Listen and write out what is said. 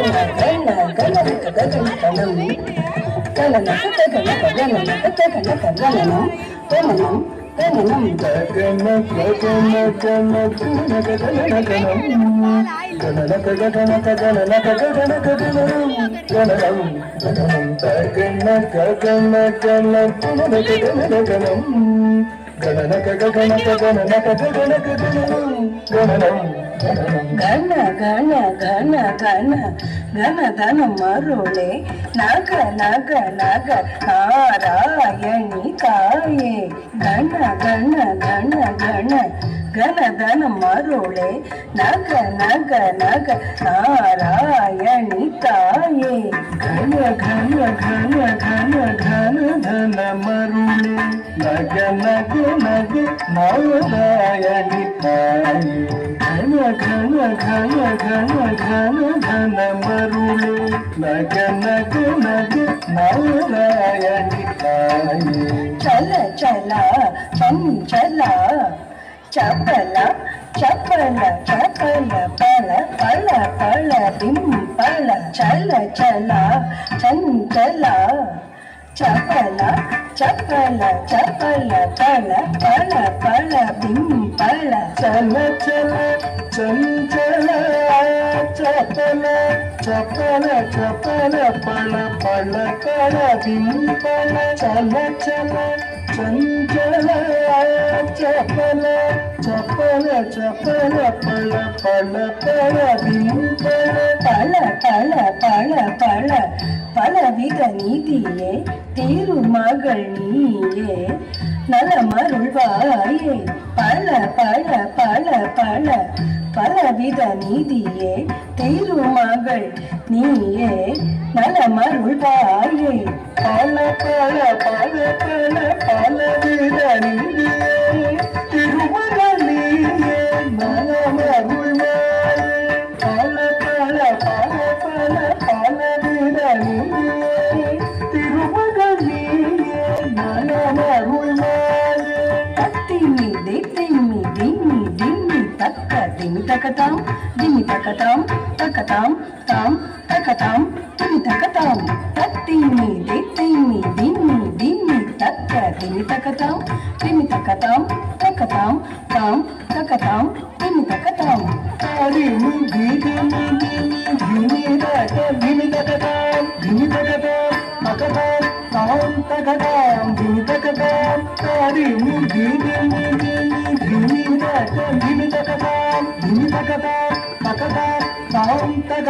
ಗಣ ಗಣ ಗಣ ಗಣ ಗಣಧನ ಮರುಳೆ ನಗ ನಗ ನಗ ನಾರಾಯಣಿ ತಾಯೇ ಗಣ ಗಣ ಗಣ ಗಣ ಗಣಧನ ಮರುಳೆ ನಗ ನಗ ನಗ ನಾರಾಯಣಿ ತಾಯೇ ಘನ ಘನ ಘನ ಘನ ಘನ ಧನ ಮರುಳೆ ನಗ ನಗ ನಗ ನಾರಾಯಣಿ ತಾಯೇ ಘನ ಘನ ಘನ ಘನ ಘನ ಘನ ಮರುಳೆ ನಗ ನಗ ನಗ ನಾರಾಯಣಿ ತಾಯೇ ಚಲ ಚಲ ಚಂಚಲ ಚಪಲ ಚಪಲ ಚಪಲ ಪಳ ಪಳ ಪಳ ಡಿಂಪಳ ಚಲ ಚಲ ಚಂಚಲ ಚಪಲ ಚಪಲ ಚಪಲ ಪಳ ಪಳ ಪಳ ಡಿಂಪಳ ಚಲ ಚಲ ಚಂಚಲ ಚಪಲ ಚಪಲ ಚಪಲ ಪಳ ಪಳ ಪಳ ಡಿಂಪಳ ಚಲ ಚಲ ಚಂಚಲ ಚಪಲ ಚಪಲ ಚಪಲ ಪಳ ಪಳ ಪಳ ಡಿಂಪಳ ಪಳ ಪಳ ಪಳ ಪಳ பலவித நீதியே திருமகள் நீயே நலமருள்வாயே பல பல பல பல பலவித நீதியே திருமகள் நீயே நலமருள்வாயே பல பல பல பல பலவித நீதியே திருமகள் நீயே நலமருள்வாயே பல பல பல பல பலவித திருமகள் நீயே நலமருள்வாயே தத்திமி திம்மி திம்மி திம்மி தக்க திம்மி தக்கதாம் திம்மி தக்கதாம் தக்கதாம் தாம் தக்கதாம் திம்மி தக்கதாம் தத்திமி திம்மி திம்மி திம்மி தக்க திம்மி தக்கதாம் திம்மி தக்கதாம் தக்கதாம் தாம் தக்கதாம் திம்மி தக்கதாம் தாரிமி திம்மி திம்மி திம்மி தக்க திம்மி தக்கதாம் திம்மி தக்கதாம் தக்கதாம் தாம் தக்கதாம் திம்மி தக்கதாம் தாரிமி திம்மி திம்மி திம்மி தக்க திம்மி தக்கதாம் திம்மி தக்கதாம் தக்கதாம் தாம் தக்க